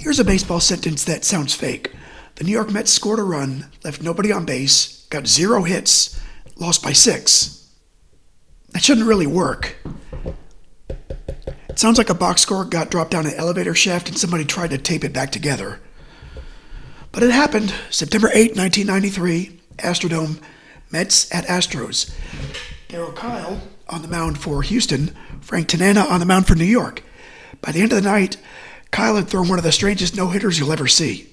Here's a baseball sentence that sounds fake. The New York Mets scored a run, left nobody on base, got 0 hits, lost by 6. That shouldn't really work. It sounds like a box score got dropped down an elevator shaft and somebody tried to tape it back together. But it happened. September 8, 1993, Astrodome, Mets at Astros. Darryl Kile on the mound for Houston, Frank Tanana on the mound for New York. By the end of the night, Kile had thrown one of the strangest no-hitters you'll ever see.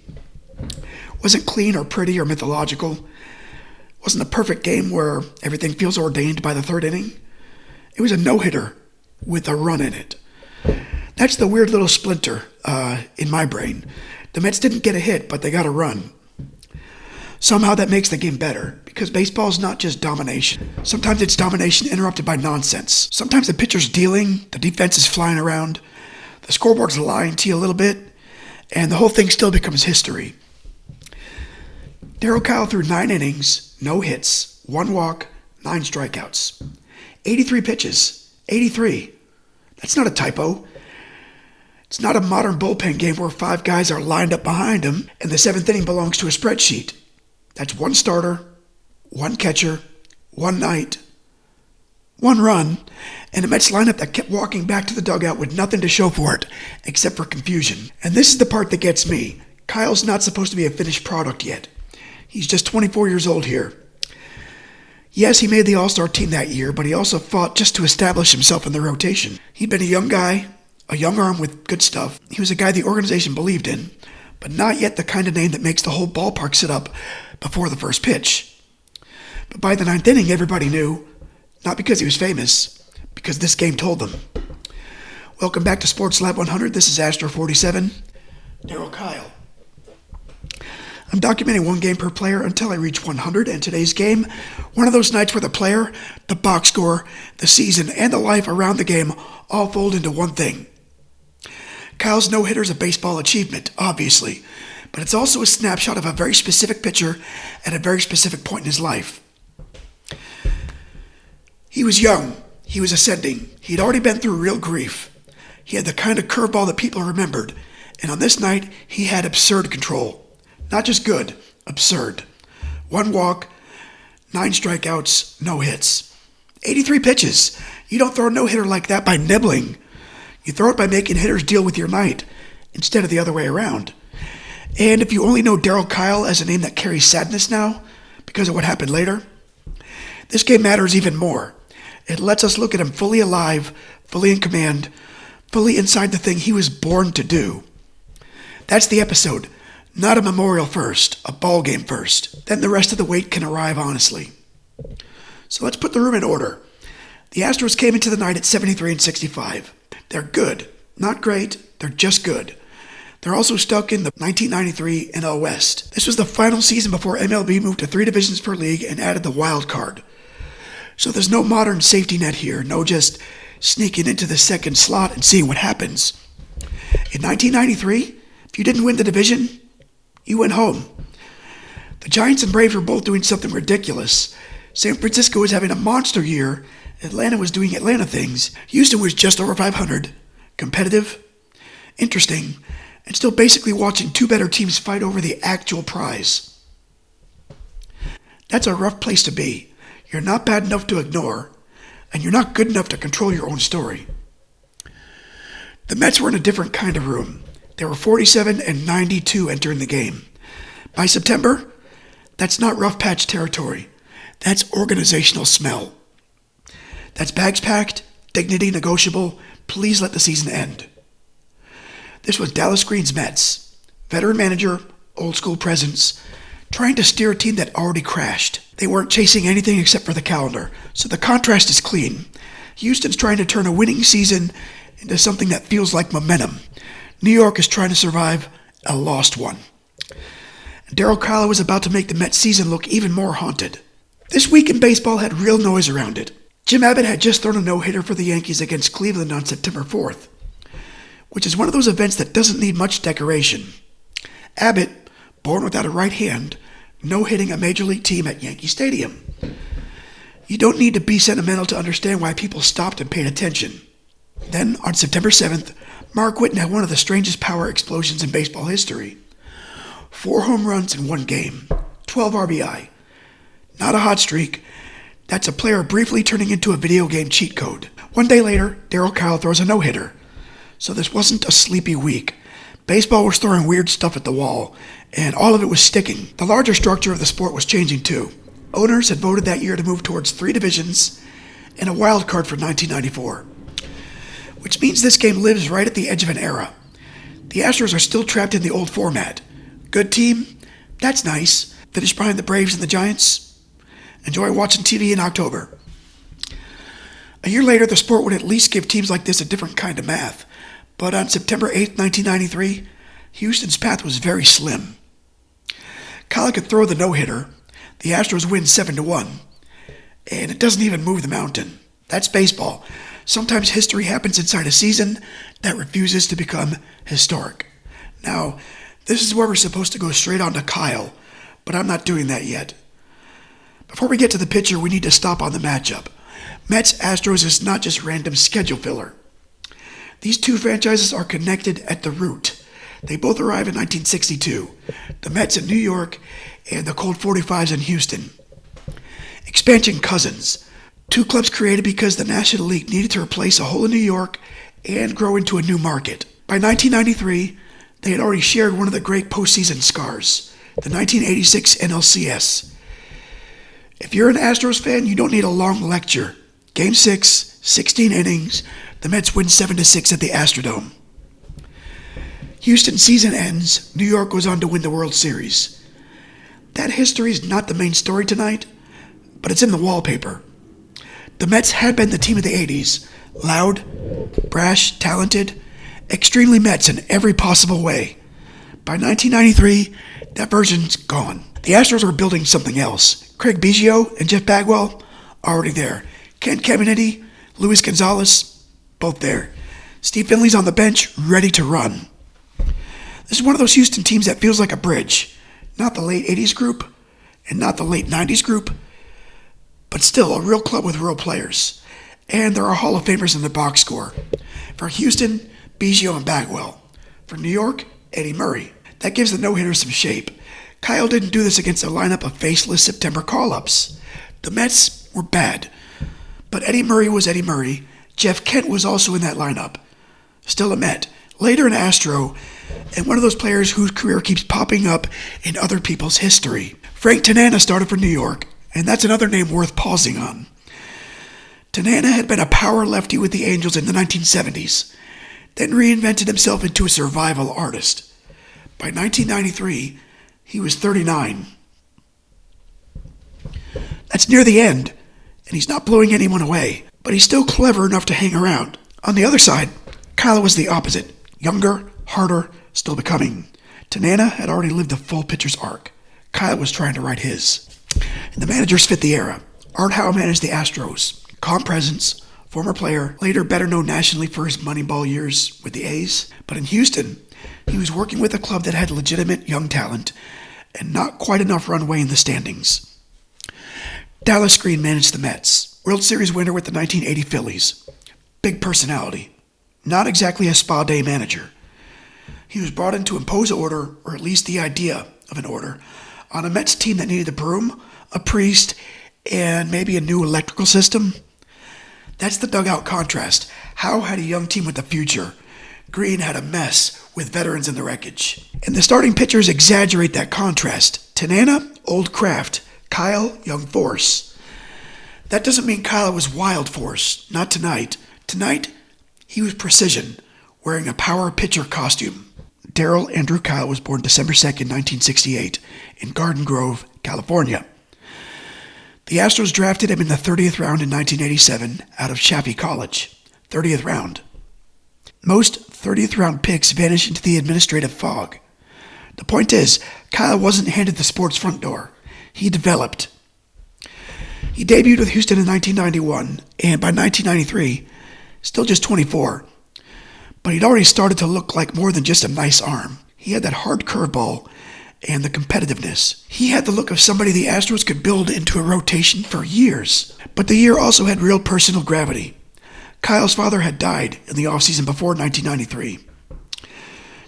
Wasn't clean or pretty or mythological. Wasn't a perfect game where everything feels ordained by the third inning. It was a no-hitter with a run in it. That's the weird little splinter in my brain. The Mets didn't get a hit, but they got a run. Somehow that makes the game better, because baseball is not just domination. Sometimes it's domination interrupted by nonsense. Sometimes the pitcher's dealing, the defense is flying around, the scoreboard's lying to you a little bit, and the whole thing still becomes history. Darryl Kile threw 9 innings, no hits, 1 walk, 9 strikeouts. 83 pitches. 83. That's not a typo. It's not a modern bullpen game where 5 guys are lined up behind him and the 7th inning belongs to a spreadsheet. That's 1 starter, 1 catcher, 1 night, 1 run, and a Mets lineup that kept walking back to the dugout with nothing to show for it except for confusion. And this is the part that gets me. Kyle's not supposed to be a finished product yet. He's just 24 years old here. Yes, he made the All-Star team that year, but he also fought just to establish himself in the rotation. He'd been a young guy, a young arm with good stuff. He was a guy the organization believed in, but not yet the kind of name that makes the whole ballpark sit up before the first pitch. But by the 9th inning, everybody knew, not because he was famous, because this game told them. Welcome back to Sports Lab 100. This is Astro 47, Darryl Kile. I'm documenting 1 game per player until I reach 100, and today's game, one of those nights where the player, the box score, the season, and the life around the game all fold into one thing. Kyle's no-hitter is a baseball achievement, obviously, but it's also a snapshot of a very specific pitcher at a very specific point in his life. He was young. He was ascending. He'd already been through real grief. He had the kind of curveball that people remembered, and on this night, he had absurd control. Not just good, absurd. 1 walk, 9 strikeouts, no hits. 83 pitches. You don't throw a no-hitter like that by nibbling. You throw it by making hitters deal with your night, instead of the other way around. And if you only know Darryl Kile as a name that carries sadness now, because of what happened later, this game matters even more. It lets us look at him fully alive, fully in command, fully inside the thing he was born to do. That's the episode. Not a memorial first, a ball game first. Then the rest of the weight can arrive honestly. So let's put the room in order. The Astros came into the night at 73 and 65. They're good. Not great, they're just good. They're also stuck in the 1993 NL West. This was the final season before MLB moved to 3 divisions per league and added the wild card. So there's no modern safety net here, no just sneaking into the second slot and seeing what happens. In 1993, if you didn't win the division, you went home. The Giants and Braves were both doing something ridiculous. San Francisco was having a monster year. Atlanta was doing Atlanta things. Houston was just over 500. Competitive, interesting, and still basically watching 2 better teams fight over the actual prize. That's a rough place to be. You're not bad enough to ignore, and you're not good enough to control your own story. The Mets were in a different kind of room. There were 47 and 92 entering the game. By September, that's not rough patch territory. That's organizational smell. That's bags packed, dignity negotiable, please let the season end. This was Dallas Green's Mets. Veteran manager, old school presence, trying to steer a team that already crashed. They weren't chasing anything except for the calendar, so the contrast is clean. Houston's trying to turn a winning season into something that feels like momentum. New York is trying to survive a lost one. Darryl Kile was about to make the Mets season look even more haunted. This week in baseball had real noise around it. Jim Abbott had just thrown a no-hitter for the Yankees against Cleveland on September 4th, which is one of those events that doesn't need much decoration. Abbott, born without a right hand, no-hitting a major league team at Yankee Stadium. You don't need to be sentimental to understand why people stopped and paid attention. Then, on September 7th, Mark Whiten had one of the strangest power explosions in baseball history. 4 home runs in one game, 12 RBI. Not a hot streak. That's a player briefly turning into a video game cheat code. One day later, Darryl Kile throws a no-hitter. So this wasn't a sleepy week. Baseball was throwing weird stuff at the wall, and all of it was sticking. The larger structure of the sport was changing too. Owners had voted that year to move towards 3 divisions and a wild card for 1994. Which means this game lives right at the edge of an era. The Astros are still trapped in the old format. Good team? That's nice. Finish behind the Braves and the Giants? Enjoy watching TV in October. A year later, the sport would at least give teams like this a different kind of math. But on September 8, 1993, Houston's path was very slim. Kile could throw the no-hitter. The Astros win 7-1. And it doesn't even move the mountain. That's baseball. Sometimes history happens inside a season that refuses to become historic. Now, this is where we're supposed to go straight on to Kile, but I'm not doing that yet. Before we get to the pitcher, we need to stop on the matchup. Mets-Astros is not just random schedule filler. These two franchises are connected at the root. They both arrived in 1962, the Mets in New York and the Colt 45s in Houston. Expansion cousins, 2 clubs created because the National League needed to replace a hole in New York and grow into a new market. By 1993, they had already shared one of the great postseason scars, the 1986 NLCS. If you're an Astros fan, you don't need a long lecture. Game 6, 16 innings, the Mets win 7-6 at the Astrodome. Houston season ends, New York goes on to win the World Series. That history is not the main story tonight, but it's in the wallpaper. The Mets had been the team of the 80s, loud, brash, talented, extremely Mets in every possible way. By 1993, that version's gone. The Astros were building something else. Craig Biggio and Jeff Bagwell, already there. Ken Caminiti, Luis Gonzalez, both there. Steve Finley's on the bench, ready to run. This is one of those Houston teams that feels like a bridge. Not the late 80s group, and not the late 90s group, but still a real club with real players. And there are Hall of Famers in the box score. For Houston, Biggio and Bagwell. For New York, Eddie Murray. That gives the no-hitters some shape. Kile didn't do this against a lineup of faceless September call-ups. The Mets were bad. But Eddie Murray was Eddie Murray. Jeff Kent was also in that lineup. Still a Met. Later an Astro, and one of those players whose career keeps popping up in other people's history. Frank Tanana started for New York, and that's another name worth pausing on. Tanana had been a power lefty with the Angels in the 1970s, then reinvented himself into a survival artist. By 1993, he was 39. That's near the end, and he's not blowing anyone away, but he's still clever enough to hang around. On the other side, Kile was the opposite. Younger, harder, still becoming. Tanana had already lived the full pitcher's arc. Kile was trying to write his. And the managers fit the era. Art Howe managed the Astros. Calm presence, former player, later better known nationally for his Moneyball years with the A's. But in Houston, he was working with a club that had legitimate young talent and not quite enough runway in the standings. Dallas Green managed the Mets. World Series winner with the 1980 Phillies. Big personality. Not exactly a spa day manager. He was brought in to impose order, or at least the idea of an order, on a Mets team that needed a broom, a priest, and maybe a new electrical system. That's the dugout contrast. Howe had a young team with a future. Green had a mess with veterans in the wreckage. And the starting pitchers exaggerate that contrast. Tanana, old craft. Kile, young force. That doesn't mean Kile was wild force. Not tonight. Tonight, he was precision, wearing a power pitcher costume. Daryl Andrew Kile was born December 2nd, 1968, in Garden Grove, California. The Astros drafted him in the 30th round in 1987 out of Chaffey College. 30th round. Most 30th round picks vanish into the administrative fog. The point is, Kile wasn't handed the sports front door. He developed. He debuted with Houston in 1991, and by 1993, still just 24. But he'd already started to look like more than just a nice arm. He had that hard curveball and the competitiveness. He had the look of somebody the Astros could build into a rotation for years. But the year also had real personal gravity. Kyle's father had died in the offseason before 1993.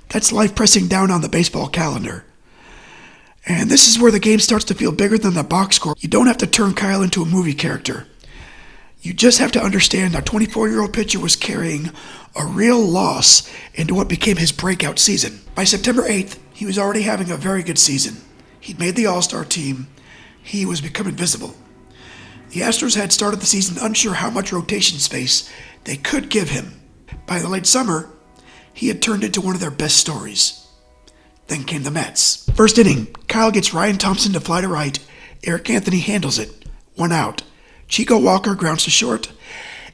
That's life pressing down on the baseball calendar. And this is where the game starts to feel bigger than the box score. You don't have to turn Kyle into a movie character. You just have to understand a 24-year-old pitcher was carrying a real loss into what became his breakout season. By September 8th, he was already having a very good season. He'd made the All-Star team. He was becoming visible. The Astros had started the season unsure how much rotation space they could give him. By the late summer, he had turned into one of their best stories. Then came the Mets. First inning, Kyle gets Ryan Thompson to fly to right. Eric Anthony handles it. 1 out. Chico Walker grounds to short.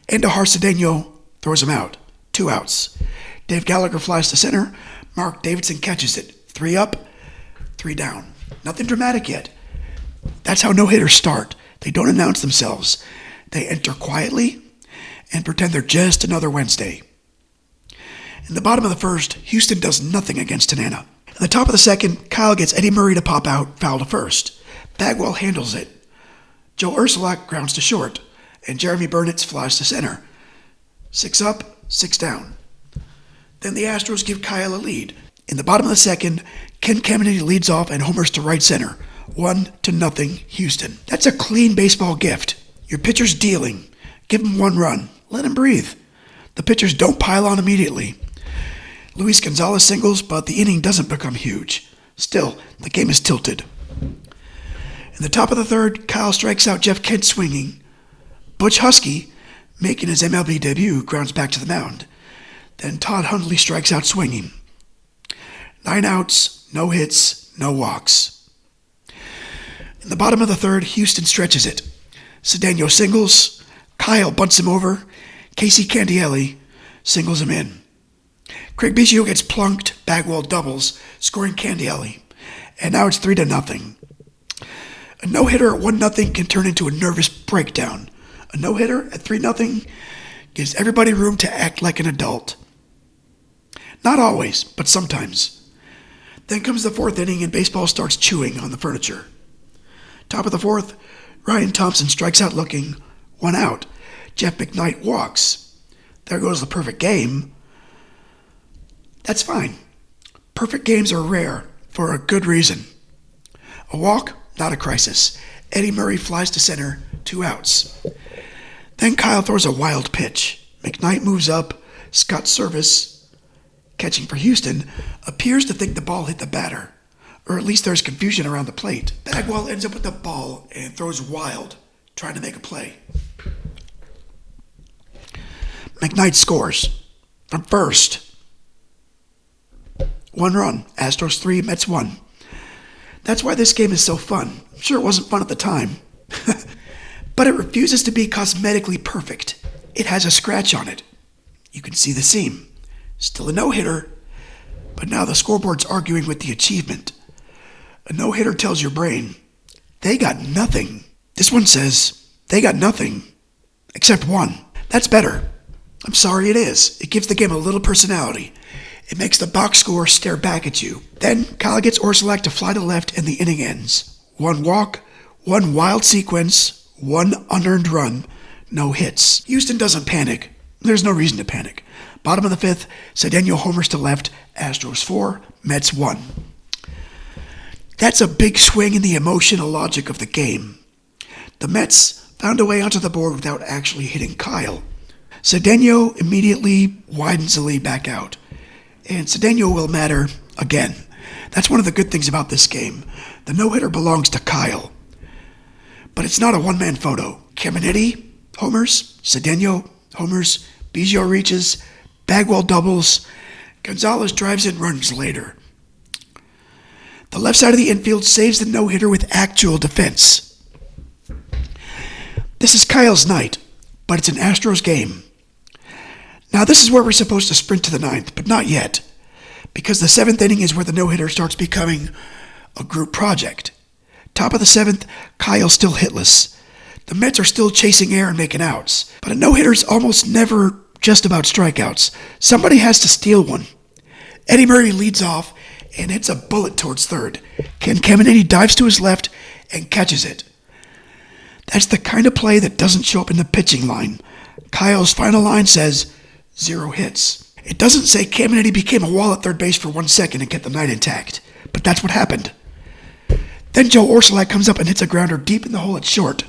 Andujar Cedeno throws him out. 2 outs. Dave Gallagher flies to center. Mark Davidson catches it. 3 up, 3 down. Nothing dramatic yet. That's how no-hitters start. They don't announce themselves. They enter quietly and pretend they're just another Wednesday. In the bottom of the first, Houston does nothing against Tanana. In the top of the second, Kyle gets Eddie Murray to pop out, foul to first. Bagwell handles it. Joe Ursulak grounds to short, and Jeremy Burnitz flies to center. 6 up, 6 down. Then the Astros give Kyle a lead. In the bottom of the second, Ken Caminiti leads off and homers to right center. 1-0 Houston. That's a clean baseball gift. Your pitcher's dealing. Give him 1 run. Let him breathe. The pitchers don't pile on immediately. Luis Gonzalez singles, but the inning doesn't become huge. Still, the game is tilted. In the top of the third, Kyle strikes out Jeff Kent swinging. Butch Husky, making his MLB debut, grounds back to the mound. Then Todd Hundley strikes out swinging. 9 outs, no hits, no walks. In the bottom of the third, Houston stretches it. Cedeno singles. Kyle bunts him over. Casey Candielli singles him in. Craig Biggio gets plunked. Bagwell doubles, scoring Candielli. And now it's 3-0. A no-hitter at 1-0 can turn into a nervous breakdown. A no-hitter at 3-0 gives everybody room to act like an adult. Not always, but sometimes. Then comes the fourth inning and baseball starts chewing on the furniture. Top of the fourth, Ryan Thompson strikes out looking. 1 out. Jeff McKnight walks. There goes the perfect game. That's fine. Perfect games are rare for a good reason. A walk, not a crisis. Eddie Murray flies to center. 2 outs. Then Kyle throws a wild pitch. McKnight moves up. Scott Servais, catching for Houston, appears to think the ball hit the batter. Or at least there's confusion around the plate. Bagwell ends up with the ball and throws wild, trying to make a play. McKnight scores from first. 1 run. Astros 3, Mets 1. That's why this game is so fun. I'm sure it wasn't fun at the time. But it refuses to be cosmetically perfect. It has a scratch on it. You can see the seam. Still a no-hitter, but now the scoreboard's arguing with the achievement. A no-hitter tells your brain, they got nothing. This one says, they got nothing, except 1. That's better. I'm sorry, it is. It gives the game a little personality. It makes the box score stare back at you. Then Kyle gets Ursulak to fly to left and the inning ends. 1 walk, 1 wild sequence, 1 unearned run, no hits. Houston doesn't panic. There's no reason to panic. Bottom of the 5th, Cedeno homers to left, Astros 4, Mets 1. That's a big swing in the emotional logic of the game. The Mets found a way onto the board without actually hitting Kyle. Cedeno immediately widens the lead back out. And Cedeno will matter again. That's one of the good things about this game. The no-hitter belongs to Kyle. But it's not a one-man photo. Caminiti homers, Cedeno homers, Biggio reaches, Bagwell doubles, Gonzalez drives in runs later. The left side of the infield saves the no-hitter with actual defense. This is Kyle's night, but it's an Astros game. Now this is where we're supposed to sprint to the 9th, but not yet, because the 7th inning is where the no-hitter starts becoming a group project. Top of the 7th, Kyle's still hitless. The Mets are still chasing air and making outs, but a no-hitter's almost never just about strikeouts. Somebody has to steal one. Eddie Murray leads off and hits a bullet towards third. Ken Caminiti dives to his left and catches it. That's the kind of play that doesn't show up in the pitching line. Kyle's final line says, 0 hits. It doesn't say Caminiti became a wall at third base for 1 second and kept the night intact, but that's what happened. Then Joe Orsulak comes up and hits a grounder deep in the hole at short.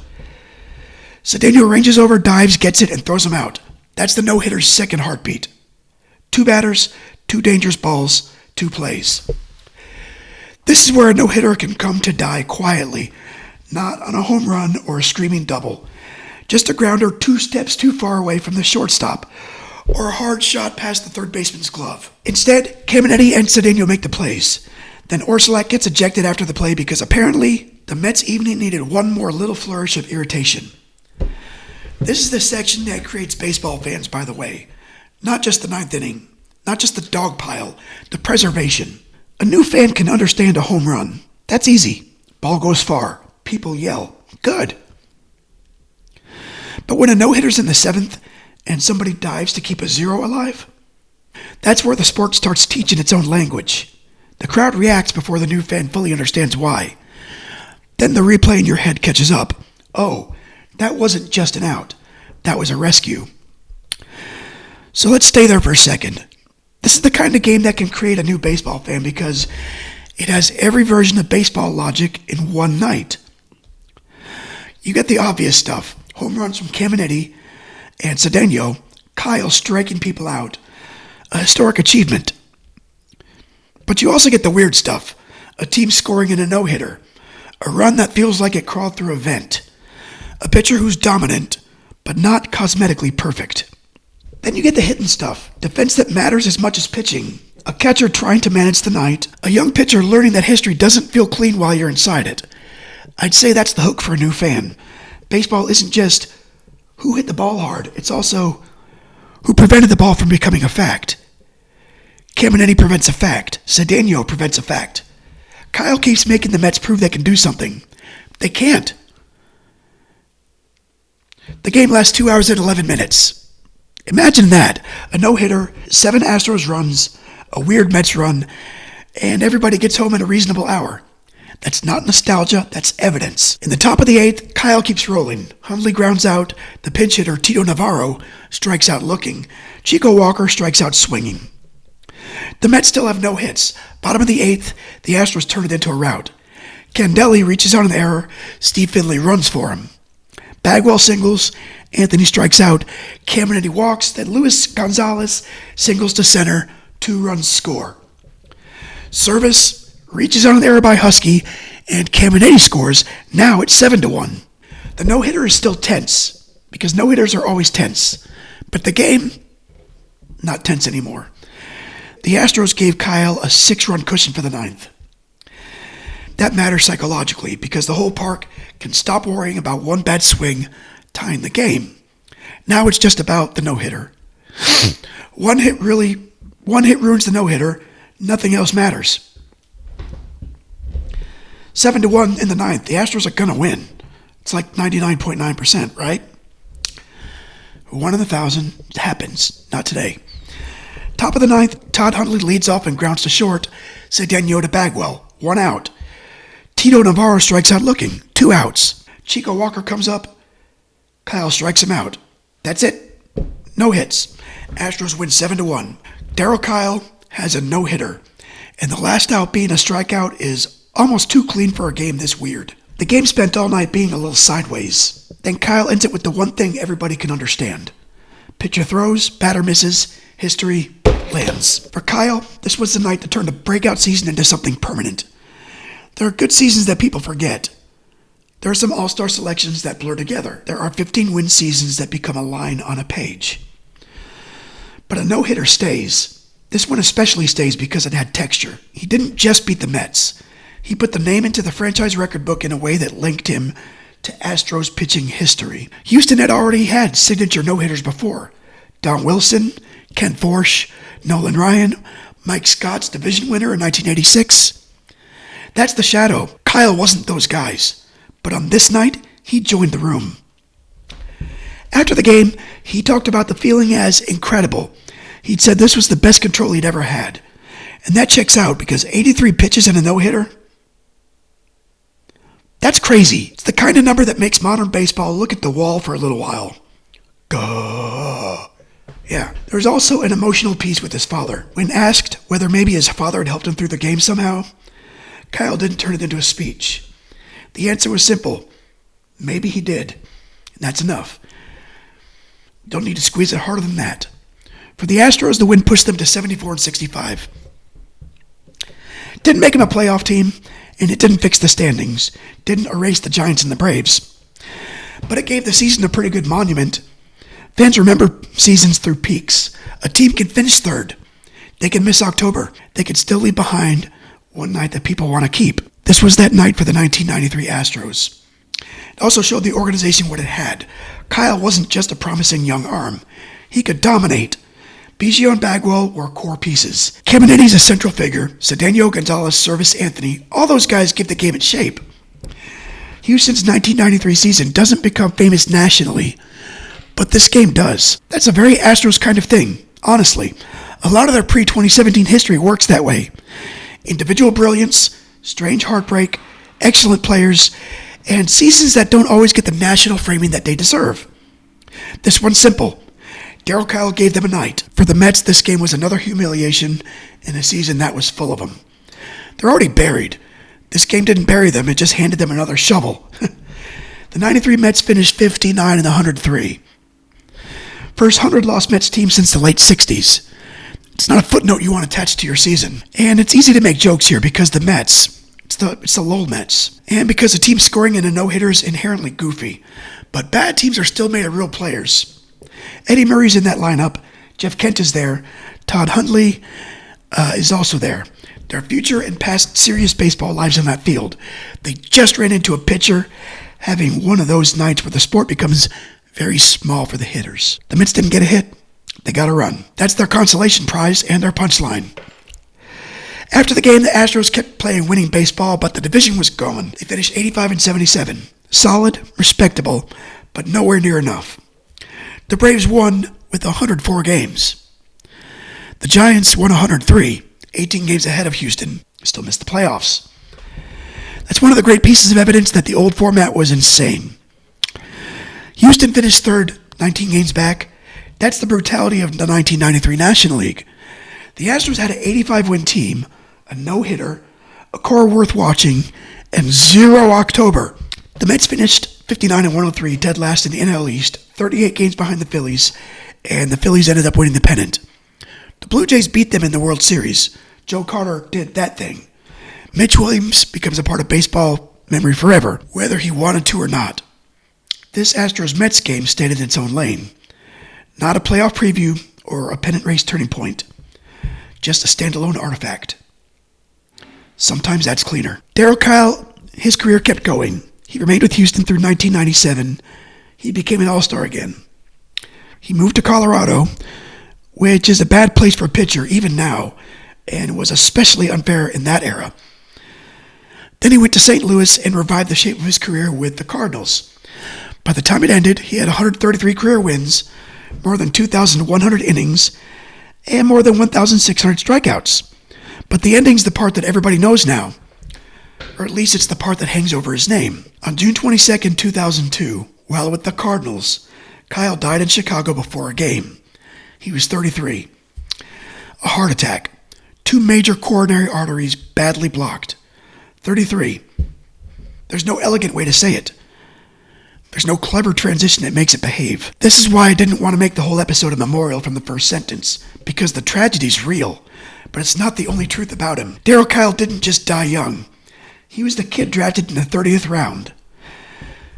Cedeno ranges over, dives, gets it, and throws him out. That's the no-hitter's second heartbeat. 2 batters, 2 dangerous balls, 2 plays. This is where a no-hitter can come to die quietly, not on a home run or a screaming double. Just a grounder 2 steps too far away from the shortstop, or a hard shot past the third baseman's glove. Instead, Caminiti and Cedeno make the plays. Then Orsulak gets ejected after the play because apparently the Mets' evening needed one more little flourish of irritation. This is the section that creates baseball fans, by the way. Not just the 9th inning, not just the dog pile, the preservation. A new fan can understand a home run. That's easy. Ball goes far. People yell. Good. But when a no-hitter's in the 7th and somebody dives to keep a 0 alive, that's where the sport starts teaching its own language. The crowd reacts before the new fan fully understands why. Then the replay in your head catches up. Oh, that wasn't just an out. That was a rescue. So let's stay there for a second. This is the kind of game that can create a new baseball fan because it has every version of baseball logic in one night. You get the obvious stuff. Home runs from Caminiti and Cedeno, Kile striking people out. A historic achievement. But you also get the weird stuff. A team scoring in a no-hitter. A run that feels like it crawled through a vent. A pitcher who's dominant, but not cosmetically perfect. Then you get the hitting stuff. Defense that matters as much as pitching. A catcher trying to manage the night. A young pitcher learning that history doesn't feel clean while you're inside it. I'd say that's the hook for a new fan. Baseball isn't just who hit the ball hard. It's also who prevented the ball from becoming a fact. Caminiti prevents a fact. Cedeno prevents a fact. Kile keeps making the Mets prove they can do something. They can't. The game lasts 2 hours and 11 minutes. Imagine that. A no-hitter, 7 Astros runs, a weird Mets run, and everybody gets home in a reasonable hour. That's not nostalgia, that's evidence. In the top of the 8th, Kile keeps rolling. Hundley grounds out. The pinch hitter, Tito Navarro, strikes out looking. Chico Walker strikes out swinging. The Mets still have no hits. Bottom of the 8th, the Astros turn it into a rout. Candelli reaches on an error. Steve Finley runs for him. Bagwell singles. Anthony strikes out. Caminiti walks. Then Luis Gonzalez singles to center. 2 runs score. Service reaches on an error by Husky, and Caminiti scores. Now it's 7-1. The no-hitter is still tense, because no-hitters are always tense. But the game, not tense anymore. The Astros gave Kile a 6-run cushion for the 9th. That matters psychologically because the whole park can stop worrying about one bad swing tying the game. Now it's just about the no-hitter. One hit ruins the no-hitter. Nothing else matters. 7-1 in the 9th. The Astros are going to win. It's like 99.9%, right? 1 in 1,000 happens. Not today. Top of the 9th, Todd Hundley leads off and grounds to short. Cedeno to Bagwell. 1 out. Tito Navarro strikes out looking. 2 outs. Chico Walker comes up. Kile strikes him out. That's it. No hits. Astros win 7-1. Darryl Kile has a no-hitter. And the last out being a strikeout is almost too clean for a game this weird. The game spent all night being a little sideways. Then Kile ends it with the one thing everybody can understand. Pitcher throws, batter misses, history lands. For Kile, this was the night that turned a breakout season into something permanent. There are good seasons that people forget. There are some all-star selections that blur together. There are 15-win seasons that become a line on a page. But a no-hitter stays. This one especially stays because it had texture. He didn't just beat the Mets. He put the name into the franchise record book in a way that linked him to Astros pitching history. Houston had already had signature no-hitters before. Don Wilson, Ken Forsch, Nolan Ryan, Mike Scott's division winner in 1986. That's the shadow. Kile wasn't those guys. But on this night, he joined the room. After the game, he talked about the feeling as incredible. He'd said this was the best control he'd ever had. And that checks out because 83 pitches and a no-hitter, that's crazy. It's the kind of number that makes modern baseball look at the wall for a little while. Gah. Yeah. There was also an emotional piece with his father. When asked whether maybe his father had helped him through the game somehow, Kile didn't turn it into a speech. The answer was simple. Maybe he did. And that's enough. Don't need to squeeze it harder than that. For the Astros, the win pushed them to 74-65. Didn't make him a playoff team, and it didn't fix the standings. Didn't erase the Giants and the Braves. But it gave the season a pretty good monument. Fans remember seasons through peaks. A team can finish third. They can miss October. They can still leave behind one night that people want to keep. This was that night for the 1993 Astros. It also showed the organization what it had. Kile wasn't just a promising young arm. He could dominate. Biggio and Bagwell were core pieces. Caminiti's a central figure. Cedeno, Gonzalez, Service, Anthony, all those guys give the game its shape. Houston's 1993 season doesn't become famous nationally, but this game does. That's a very Astros kind of thing, honestly. A lot of their pre-2017 history works that way. Individual brilliance, strange heartbreak, excellent players, and seasons that don't always get the national framing that they deserve. This one's simple. Darryl Kile gave them a night. For the Mets, this game was another humiliation in a season that was full of them. They're already buried. This game didn't bury them, it just handed them another shovel. The 93 Mets finished 59-103. First 100-loss Mets team since the late 60s. It's not a footnote you want attached to your season. And it's easy to make jokes here because the Mets, it's the Lowell Mets. And because a team scoring in a no-hitter is inherently goofy. But bad teams are still made of real players. Eddie Murray's in that lineup. Jeff Kent is there. Todd Hundley is also there. Their future and past serious baseball lives on that field. They just ran into a pitcher having one of those nights where the sport becomes very small for the hitters. The Mets didn't get a hit. They got a run. That's their consolation prize and their punchline. After the game, the Astros kept playing winning baseball, but the division was gone. They finished 85-77. Solid, respectable, but nowhere near enough. The Braves won with 104 games. The Giants won 103, 18 games ahead of Houston. Still missed the playoffs. That's one of the great pieces of evidence that the old format was insane. Houston finished third, 19 games back. That's the brutality of the 1993 National League. The Astros had an 85-win team, a no-hitter, a core worth watching, and 0 October. The Mets finished 59-103, dead last in the NL East, 38 games behind the Phillies, and the Phillies ended up winning the pennant. The Blue Jays beat them in the World Series. Joe Carter did that thing. Mitch Williams becomes a part of baseball memory forever, whether he wanted to or not. This Astros-Mets game stayed in its own lane. Not a playoff preview or a pennant race turning point. Just a standalone artifact. Sometimes that's cleaner. Darryl Kile, his career kept going. He remained with Houston through 1997. He became an all-star again. He moved to Colorado, which is a bad place for a pitcher even now, and was especially unfair in that era. Then he went to St. Louis and revived the shape of his career with the Cardinals. By the time it ended, he had 133 career wins, more than 2,100 innings, and more than 1,600 strikeouts. But the ending's the part that everybody knows now. Or at least it's the part that hangs over his name. On June 22, 2002, while with the Cardinals, Kile died in Chicago before a game. He was 33. A heart attack. 2 major coronary arteries badly blocked. 33. There's no elegant way to say it. There's no clever transition that makes it behave. This is why I didn't want to make the whole episode a memorial from the first sentence, because the tragedy's real, but it's not the only truth about him. Darryl Kile didn't just die young. He was the kid drafted in the 30th round.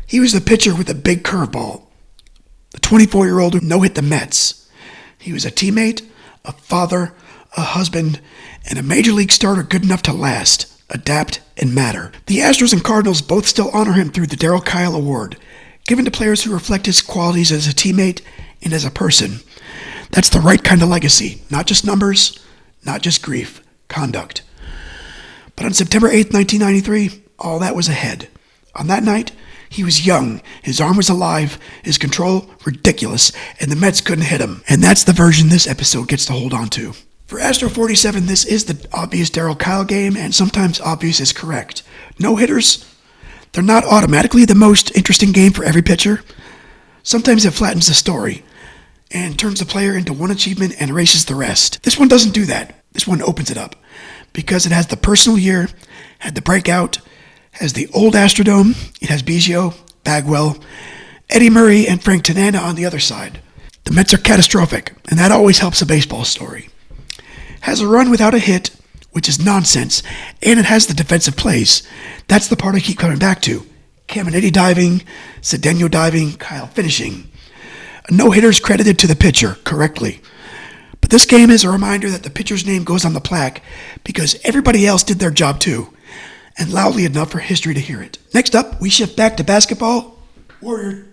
He was the pitcher with the big curveball. The 24-year-old who no-hit the Mets. He was a teammate, a father, a husband, and a major league starter good enough to last, adapt, and matter. The Astros and Cardinals both still honor him through the Darryl Kile Award, given to players who reflect his qualities as a teammate and as a person. That's the right kind of legacy, not just numbers, not just grief, conduct. But on September 8, 1993, all that was ahead. On that night, he was young, his arm was alive, his control ridiculous, and the Mets couldn't hit him. And that's the version this episode gets to hold on to. For Astro 47, this is the obvious Darryl Kile game, and sometimes obvious is correct. No-hitters, they're not automatically the most interesting game for every pitcher, Sometimes it flattens the story and turns the player into one achievement and erases the rest. This one doesn't do that. This one opens it up because it has the personal year, had the breakout, has the old Astrodome, it has Biggio, Bagwell, Eddie Murray, and Frank Tanana on the other side. The Mets are catastrophic, and that always helps a baseball story. Has a run without a hit, which is nonsense, and it has the defensive plays. That's the part I keep coming back to. Caminiti diving, Cedeno diving, Kile finishing. A no-hitter's credited to the pitcher, correctly. But this game is a reminder that the pitcher's name goes on the plaque because everybody else did their job too, and loudly enough for history to hear it. Next up, we shift back to basketball. Warrior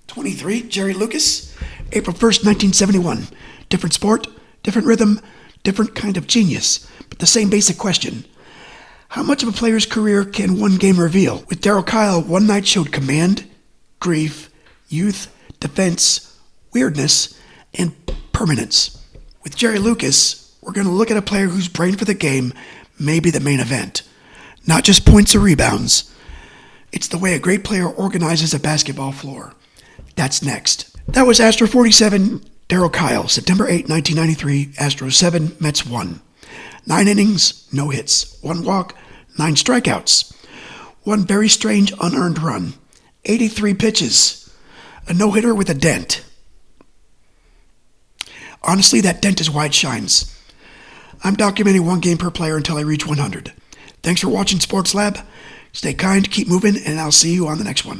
23, Jerry Lucas, April 1st, 1971. Different sport, different rhythm, different kind of genius, but the same basic question. How much of a player's career can one game reveal? With Darryl Kile, one night showed command, grief, youth, defense, weirdness, and permanence. With Jerry Lucas, we're going to look at a player whose brain for the game may be the main event. Not just points or rebounds. It's the way a great player organizes a basketball floor. That's next. That was Astro 47, Darryl Kile, September 8, 1993, Astros 7, Mets 1. 9 innings, no hits, 1 walk, 9 strikeouts, 1 very strange unearned run, 83 pitches, a no-hitter with a dent. Honestly, that dent is why it shines. I'm documenting 1 game per player until I reach 100. Thanks for watching Sports Lab. Stay kind, keep moving, and I'll see you on the next one.